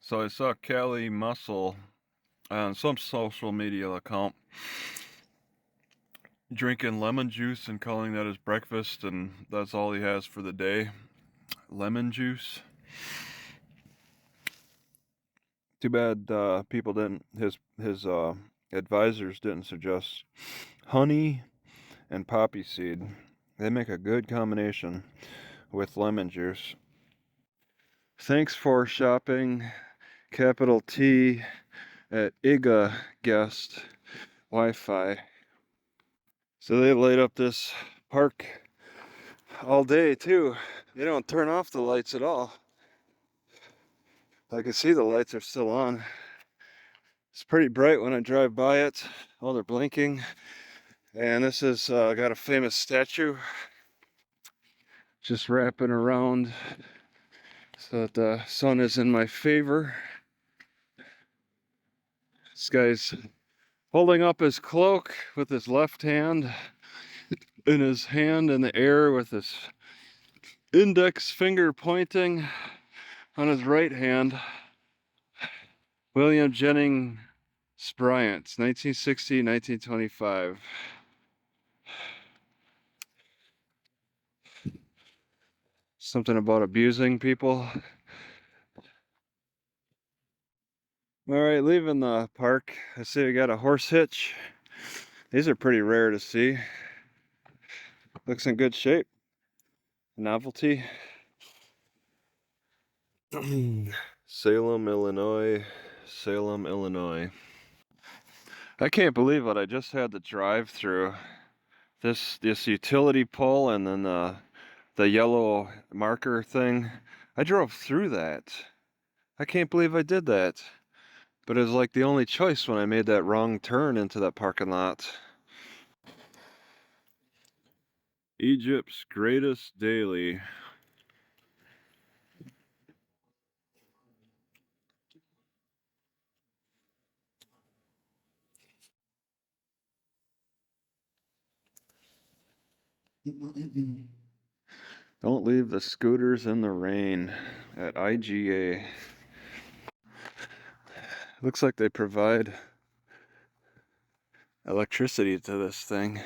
So I saw Callie Muscle on some social media account drinking lemon juice and calling that his breakfast, and that's all he has for the day. Lemon juice. Too bad people didn't. His advisors didn't suggest honey and poppy seed. They make a good combination with lemon juice. Thanks for shopping, capital T, at IGA Guest Wi-Fi. So they light up this park all day too. They don't turn off the lights at all. I can see the lights are still on. It's pretty bright when I drive by it. Oh, they're blinking. And this has got a famous statue just wrapping around so that the sun is in my favor. This guy's holding up his cloak with his left hand and his hand in the air with his index finger pointing on his right hand. William Jennings Bryant, 1960, 1925. Something about abusing people. All right, leaving the park. I see we got a horse hitch. These are pretty rare to see. Looks in good shape. Novelty. Salem, Illinois. Salem, Illinois. I can't believe what I just had to drive through. This utility pole and then the yellow marker thing. I drove through that. I can't believe I did that. But it was like the only choice when I made that wrong turn into that parking lot. Egypt's greatest daily. Don't leave the scooters in the rain at IGA. Looks like they provide electricity to this thing.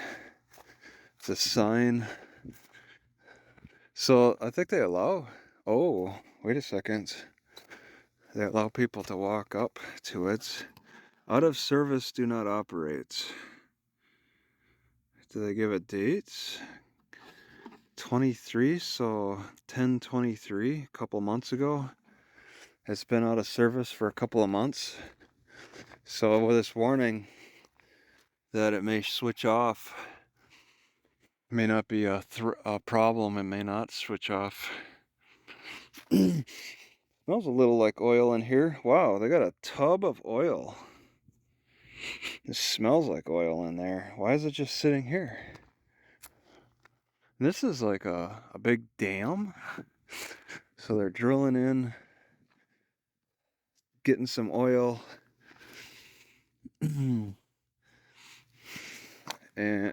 It's a sign. So I think they allow, oh, wait a second. They allow people to walk up to it. Out of service, do not operate. Do they give it dates? 23, so 10/23, a couple months ago. It's been out of service for a couple of months. So with this warning that it may switch off, may not be a problem, it may not switch off. Smells a little like oil in here. Wow, they got a tub of oil. It smells like oil in there. Why is it just sitting here? This is like a big dam. So they're drilling in, getting some oil. And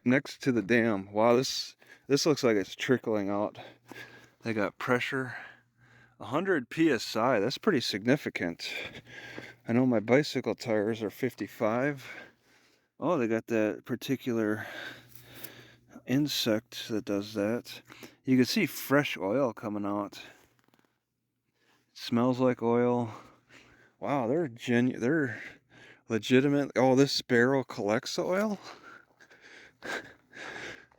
next to the dam, wow, this looks like it's trickling out. They got pressure, 100 psi. That's pretty significant. I know my bicycle tires are 55. Oh, they got that particular insect that does that. You can see fresh oil coming out. It smells like oil. Wow, they're legitimate. Oh, this sparrow collects the oil.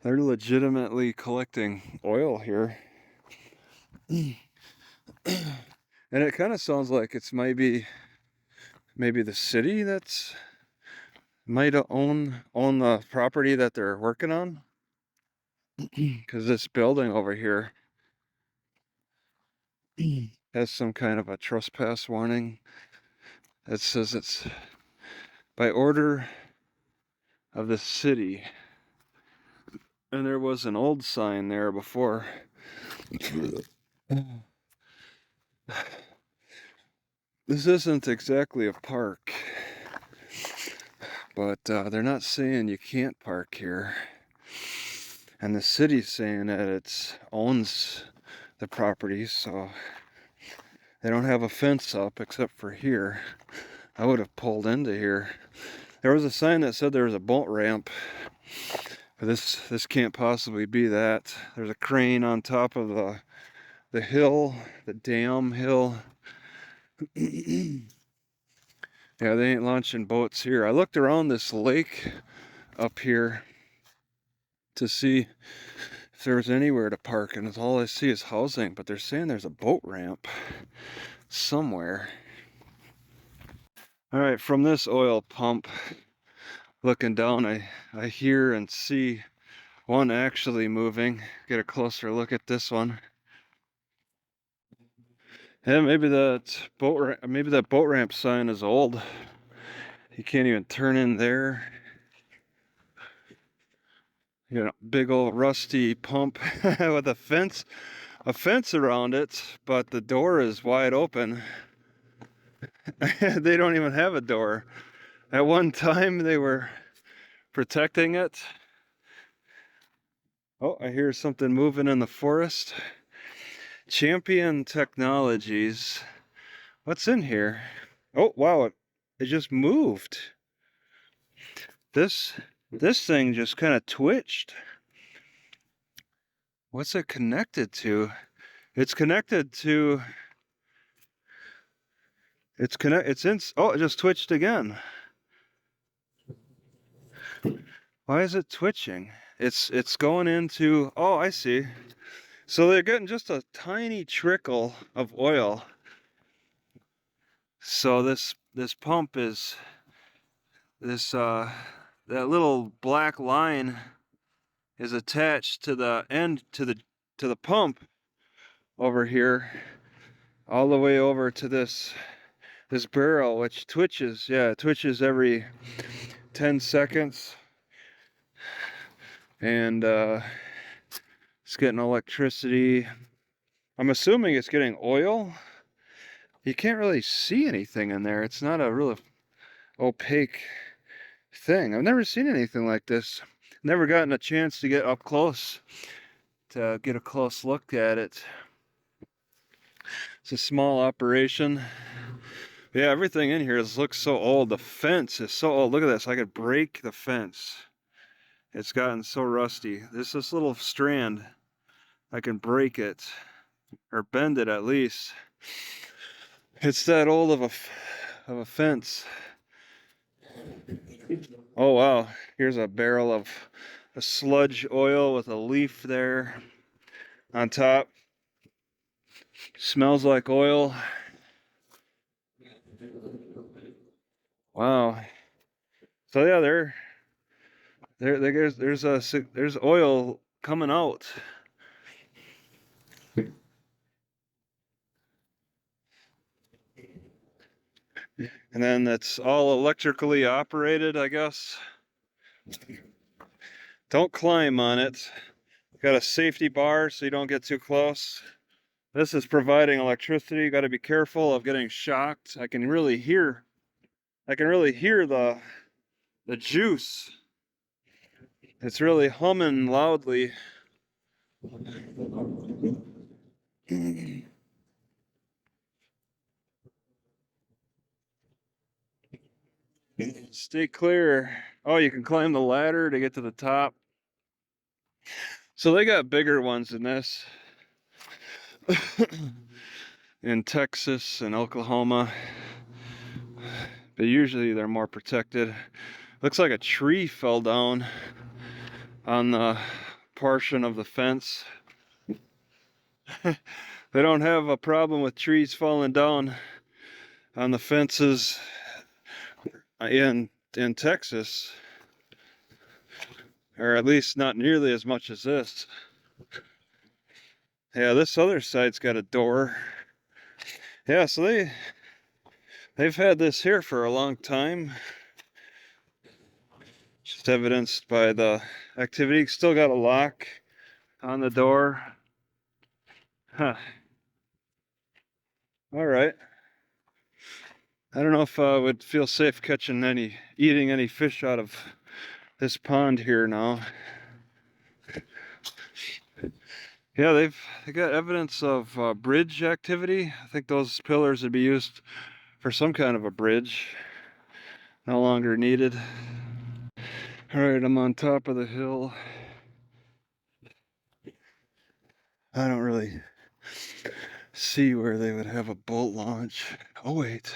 They're legitimately collecting oil here. And it kind of sounds like it's maybe the city that's might own the property that they're working on. Because this building over here has some kind of a trespass warning. It says it's by order of the city. And there was an old sign there before. This isn't exactly a park, but they're not saying you can't park here. And the city's saying that it owns the property, so They don't have a fence up except for here. I would have pulled into here. There was a sign that said there was a boat ramp, but this can't possibly be that. There's a crane on top of the hill, the dam hill. Yeah, they ain't launching boats here. I looked around this lake up here to see if there was anywhere to park, and all I see is housing, but they're saying there's a boat ramp somewhere. All right, from this oil pump, looking down, I hear and see one actually moving. Get a closer look at this one. Yeah, maybe that boat ramp sign is old. You can't even turn in there. You know, big old rusty pump with a fence around it, but the door is wide open. They don't even have a door. At one time they were protecting it. Oh, I hear something moving in the forest. Champion Technologies. What's in here? Oh, wow, it just moved. This thing just kind of twitched. What's it connected to? It's connected to oh, it just twitched again. Why is it twitching? It's going into, oh, I see. So they're getting just a tiny trickle of oil. So this pump is that little black line is attached to the end to the pump over here, all the way over to this barrel, which twitches. Yeah, it twitches every 10 seconds, and it's getting electricity. I'm assuming it's getting oil. You can't really see anything in there. It's not a really opaque thing. I've never seen anything like this. Never gotten a chance to get up close to get a close look at it. It's a small operation. Yeah, everything in here looks so old. The fence is so old. Look at this. I could break the fence. It's gotten so rusty. This little strand, I can break it, or bend it at least. It's that old of a fence. Oh wow, here's a barrel of a sludge oil with a leaf there on top. Smells like oil. Wow. So yeah, there's oil coming out. And then that's all electrically operated, I guess. Don't climb on it. Got a safety bar so you don't get too close. This is providing electricity. You got to be careful of getting shocked. I can really hear the juice. It's really humming loudly. Stay clear. Oh, you can climb the ladder to get to the top. So they got bigger ones than this in Texas and Oklahoma, but usually they're more protected. Looks like a tree fell down on the portion of the fence. They don't have a problem with trees falling down on the fences in Texas, or at least not nearly as much as this. Yeah, this other side's got a door. Yeah, so they've had this here for a long time. Just evidenced by the activity. Still got a lock on the door. Huh. All right. I don't know if I would feel safe eating any fish out of this pond here now. Yeah, they got evidence of bridge activity. I think those pillars would be used for some kind of a bridge. No longer needed. All right, I'm on top of the hill. I don't really see where they would have a boat launch. Oh wait,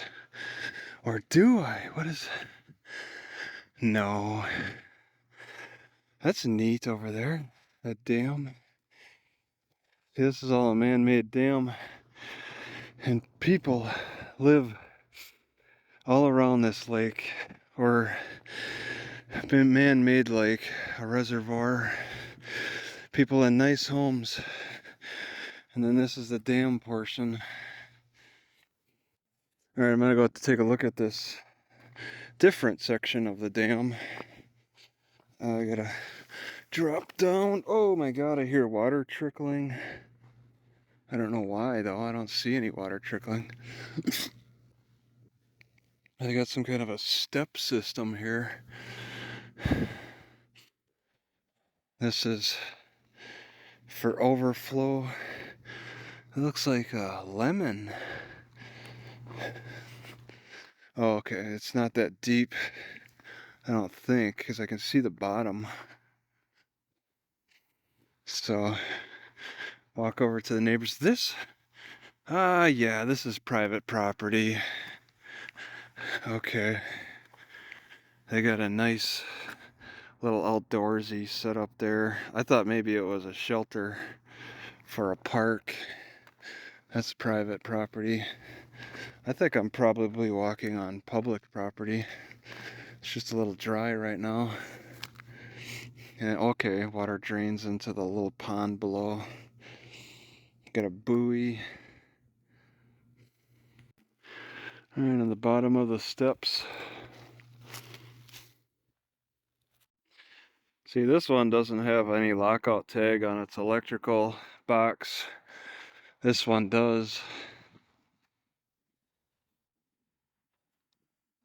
or do I? What is? No, that's neat over there. That dam. See, this is all a man-made dam, and people live all around this lake, or man-made lake, a reservoir. People in nice homes, and then this is the dam portion. All right, I'm gonna go take a look at this different section of the dam. I gotta drop down. Oh my god, I hear water trickling. I don't know why though. I don't see any water trickling. I got some kind of a step system here. This is for overflow. It looks like a lemon. Oh, okay, it's not that deep. I don't think, because I can see the bottom. So, walk over to the neighbors. Yeah, this is private property. Okay. They got a nice little outdoorsy setup there. I thought maybe it was a shelter for a park. That's private property. I think I'm probably walking on public property. It's just a little dry right now. And okay, water drains into the little pond below. Got a buoy. Right on the bottom of the steps. See, this one doesn't have any lockout tag on its electrical box. This one does.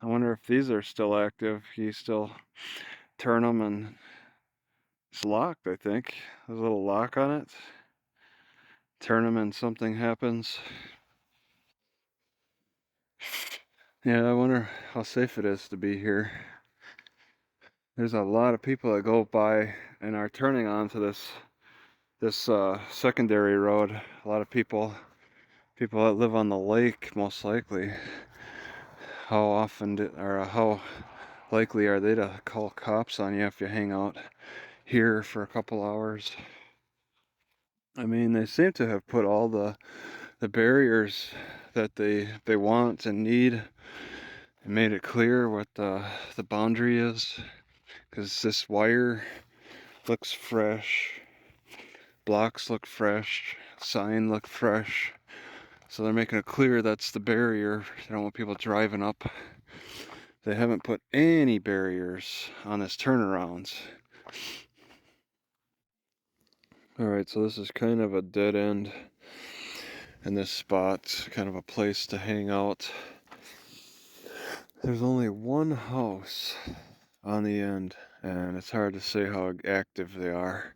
I wonder if these are still active. You still turn them and it's locked, I think. There's a little lock on it. Turn them and something happens. Yeah, I wonder how safe it is to be here. There's a lot of people that go by and are turning onto this secondary road. A lot of people that live on the lake, most likely. How often or how likely are they to call cops on you if you hang out here for a couple hours? I mean, they seem to have put all the barriers that they want and need and made it clear what the boundary is, because this wire looks fresh, blocks look fresh, sign look fresh, so they're making it clear that's the barrier. They don't want people driving up. They haven't put any barriers on this turnarounds. Alright, so this is kind of a dead end in this spot, kind of a place to hang out. There's only one house on the end, and it's hard to say how active they are.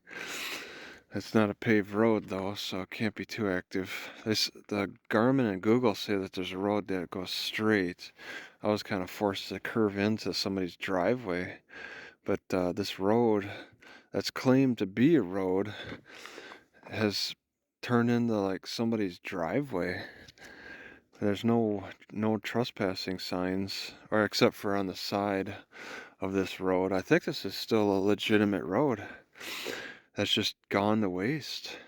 It's not a paved road though, so it can't be too active. The Garmin and Google say that there's a road that goes straight. I was kind of forced to curve into somebody's driveway, but this road that's claimed to be a road has turned into like somebody's driveway. There's no trespassing signs, or except for on the side of this road. I think this is still a legitimate road that's just gone to waste.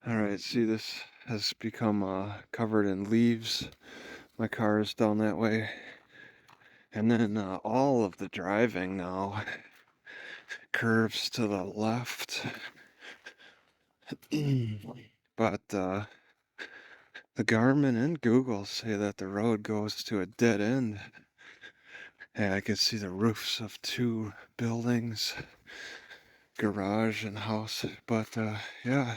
Alright, see, this has become covered in leaves. My car is down that way. And then all of the driving now curves to the left. But the Garmin and Google say that the road goes to a dead end. Yeah, I can see the roofs of two buildings, garage and house. But yeah,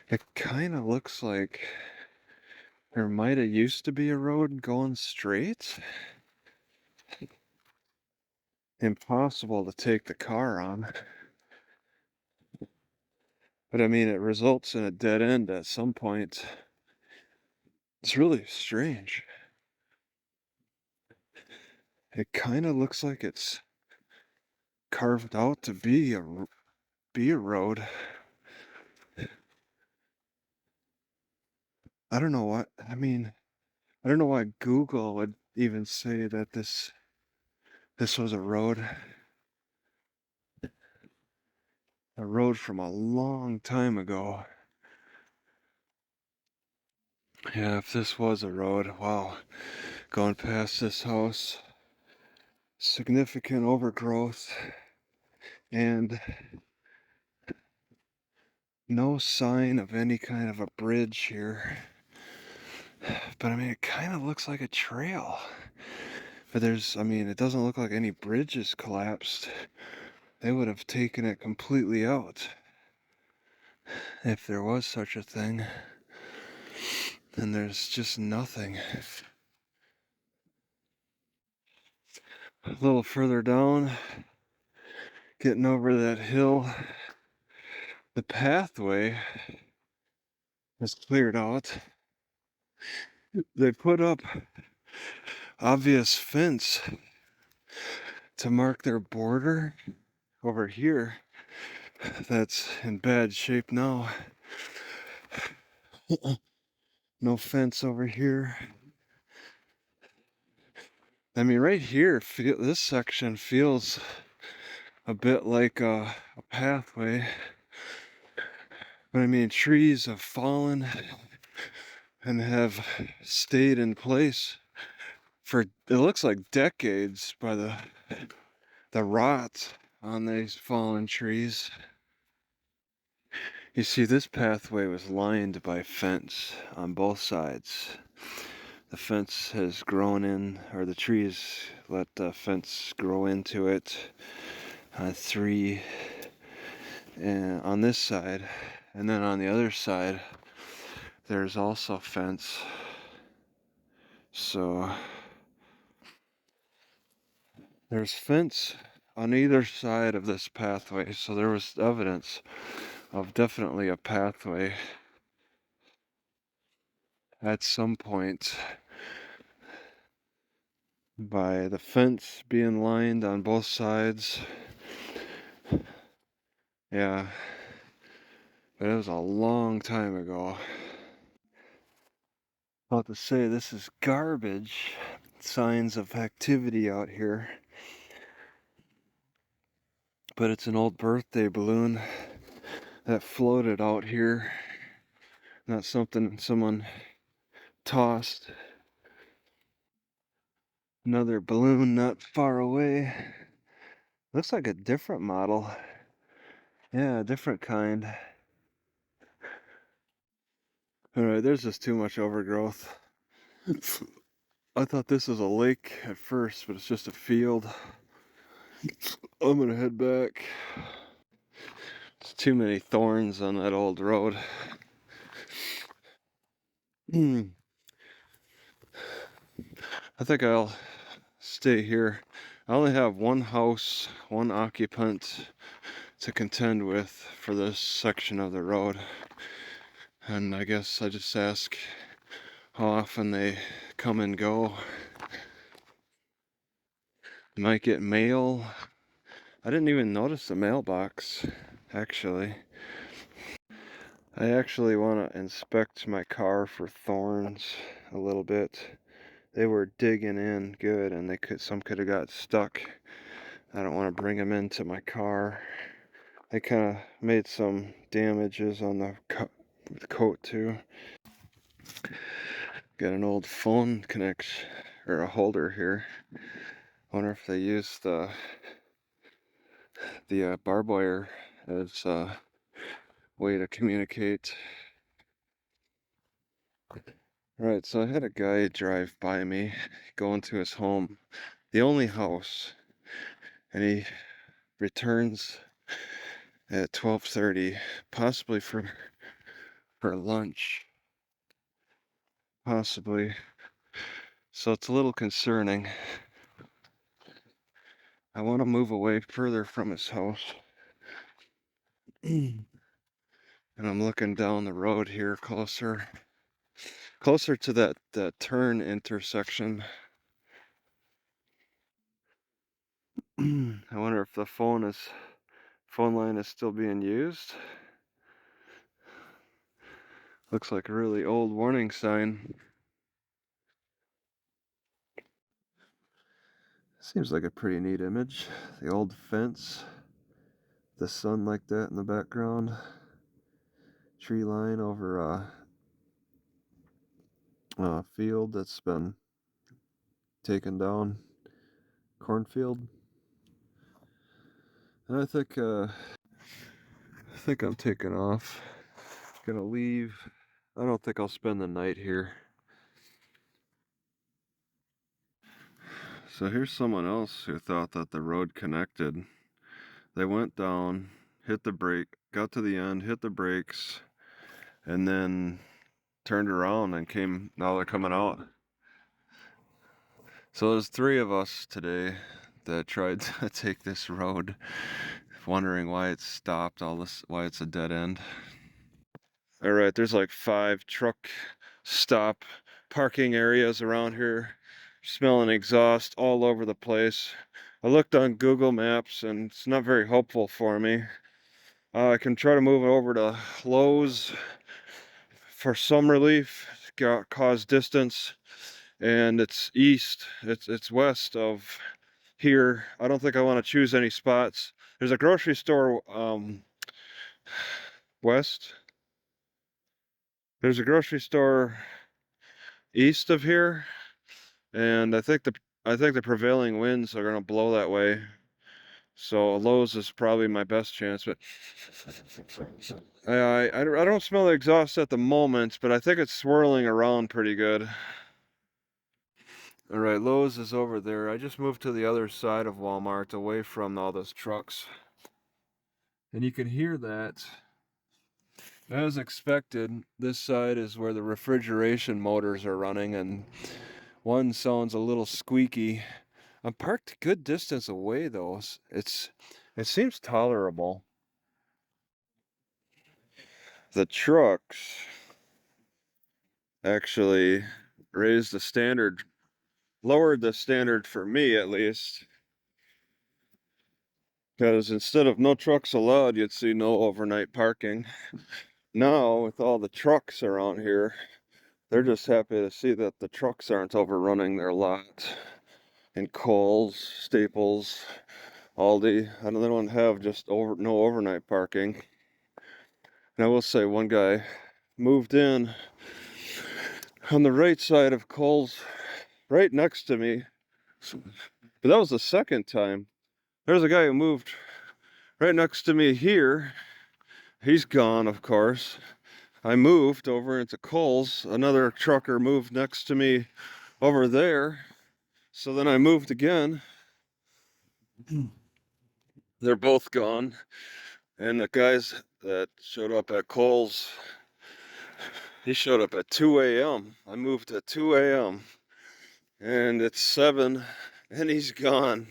it kind of looks like there might have used to be a road going straight. Impossible to take the car on. But I mean, it results in a dead end at some point. It's really strange. It kind of looks like it's carved out to be a road. I don't know what, I mean, I don't know why Google would even say that this was a road from a long time ago. Yeah, if this was a road, wow, going past this house, significant overgrowth and no sign of any kind of a bridge here. But I mean, it kind of looks like a trail. But I mean, it doesn't look like any bridges collapsed. They would have taken it completely out if there was such a thing. And there's just nothing. A little further down, getting over that hill, the pathway is cleared out. They put up obvious fence to mark their border over here. That's in bad shape now. No fence over here. I mean, right here, this section feels a bit like a pathway. But I mean, trees have fallen and have stayed in place for, it looks like decades by the rot on these fallen trees. You see, this pathway was lined by fence on both sides. The fence has grown in, or the trees let the fence grow into it. Three on this side, and then on the other side, there's also fence. So there's fence on either side of this pathway, so there was evidence of definitely a pathway at some point by the fence being lined on both sides. Yeah, but it was a long time ago. About to say, this is garbage. Signs of activity out here. But it's an old birthday balloon that floated out here. Not something someone tossed. Another balloon not far away. Looks like a different model. Yeah, a different kind. Alright, there's just too much overgrowth. I thought this was a lake at first, but it's just a field. I'm gonna head back. There's too many thorns on that old road. I think I'll stay here. I only have one house, one occupant to contend with for this section of the road. And I guess I just ask how often they come and go. Might get mail. I didn't even notice the mailbox, actually. I actually want to inspect my car for thorns a little bit. They were digging in good, and some could have got stuck. I don't want to bring them into my car. They kind of made some damages on the coat too. Got an old phone connection or a holder here. Wonder if they used the barbed wire as a way to communicate. Right, so I had a guy drive by me, going to his home, the only house, and he returns at 12:30, possibly for lunch, possibly. So it's a little concerning. I want to move away further from his house. And I'm looking down the road here closer to that turn intersection. I wonder if the phone line is still being used. Looks like a really old warning sign. Seems like a pretty neat image. The old fence, the sun like that in the background, tree line over a field that's been taken down, cornfield. And I think I'm taking off. Gonna leave. I don't think I'll spend the night here. So here's someone else who thought that the road connected. They went down, hit the brake, got to the end, hit the brakes, and then turned around and came. Now they're coming out. So there's 3 of us today that tried to take this road, wondering why it's stopped, why it's a dead end. All right, there's like 5 truck stop parking areas around here, smelling exhaust all over the place. I looked on Google Maps and it's not very helpful for me. I can try to move it over to Lowe's for some relief, cause distance, and it's east, it's west of here. I don't think I want to choose any spots. There's a grocery store west. There's a grocery store east of here, and I think the prevailing winds are gonna blow that way. So Lowe's is probably my best chance, but I don't smell the exhaust at the moment, but I think it's swirling around pretty good. All right, Lowe's is over there. I just moved to the other side of Walmart, away from all those trucks. And you can hear that. As expected, this side is where the refrigeration motors are running, and one sounds a little squeaky. I'm parked a good distance away though. It seems tolerable. The trucks actually raised the standard, lowered the standard for me at least. Because instead of no trucks allowed, you'd see no overnight parking. Now, with all the trucks around here, they're just happy to see that the trucks aren't overrunning their lot. And Kohl's, Staples, Aldi, they don't have just no overnight parking. And I will say, one guy moved in on the right side of Kohl's, right next to me. But that was the second time. There's a guy who moved right next to me here. He's gone, of course. I moved over into Kohl's. Another trucker moved next to me over there. So then I moved again. They're both gone. And the guys that showed up at Kohl's, he showed up at 2 a.m. I moved at 2 a.m. And it's 7 and he's gone.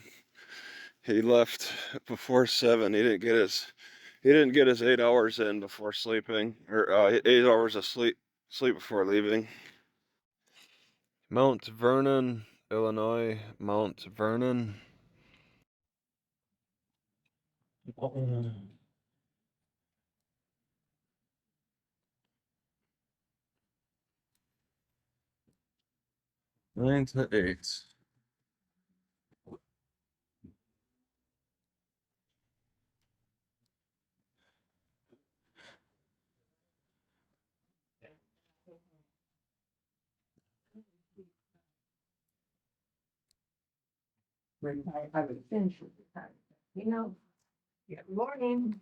He left before 7. He didn't get his 8 hours in before sleeping, or 8 hours of sleep before leaving. Mount Vernon, Illinois. Mount Vernon. 9 to 8. I would finish with the time. Good morning.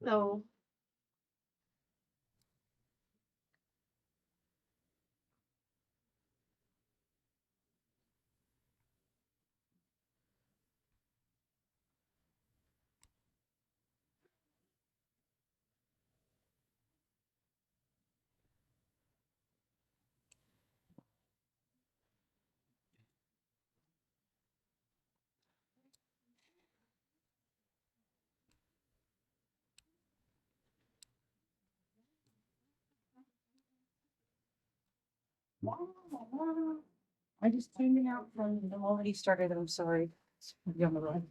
So, I just came out from the moment he started. I'm sorry. Be on the run.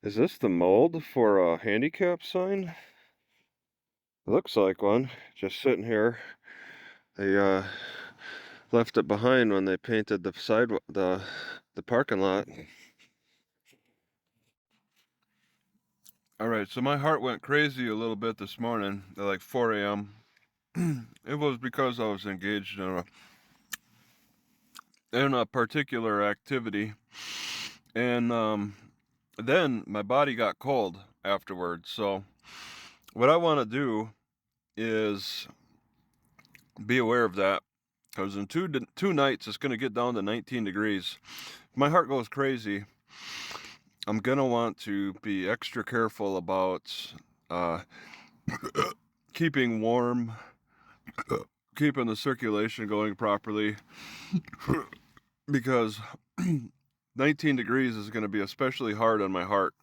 Is this the mold for a handicap sign? Looks like one. Just sitting here. They left it behind when they painted the the parking lot. All right, so my heart went crazy a little bit this morning at like 4 a.m. It was because I was engaged in a particular activity, and then my body got cold afterwards. So what I want to do is be aware of that, because in two nights it's going to get down to 19 degrees. If my heart goes crazy, I'm going to want to be extra careful about uh, keeping warm, keeping the circulation going properly, because 19 degrees is going to be especially hard on my heart.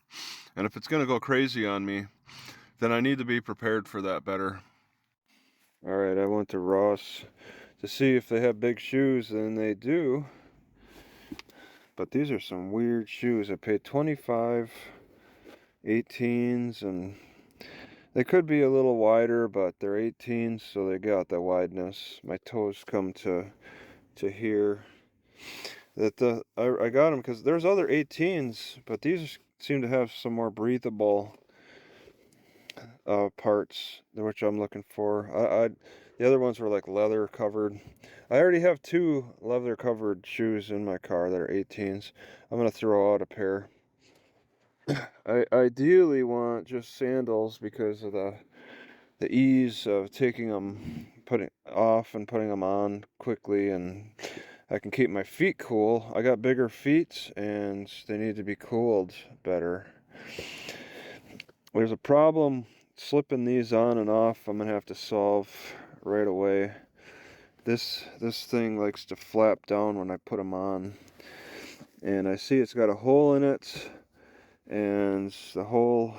And if it's going to go crazy on me, then I need to be prepared for that better. All right, I went to Ross to see if they have big shoes, and they do. But these are some weird shoes. I paid 25, 18s, and they could be a little wider, but they're 18s, so they got the wideness. My toes come to here. I got them because there's other 18s, but these seem to have some more breathable parts, which I'm looking for. The other ones were like leather covered. I already have two leather covered shoes in my car that are 18s. I'm gonna throw out a pair. I ideally want just sandals because of the ease of taking them, putting off and putting them on quickly, and I can keep my feet cool. I got bigger feet and they need to be cooled better. There's a problem slipping these on and off. I'm gonna have to solve right away. This thing likes to flap down when I put them on, and I see it's got a hole in it, and the hole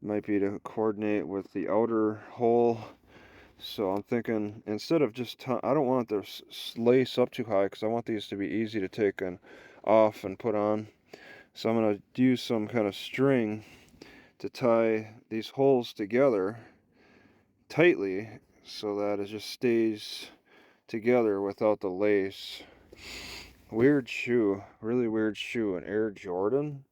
might be to coordinate with the outer hole. So I'm thinking, instead of just I don't want this lace up too high, because I want these to be easy to take and off and put on. So I'm going to use some kind of string to tie these holes together tightly so that it just stays together without the lace. Weird shoe, really weird shoe, an Air Jordan.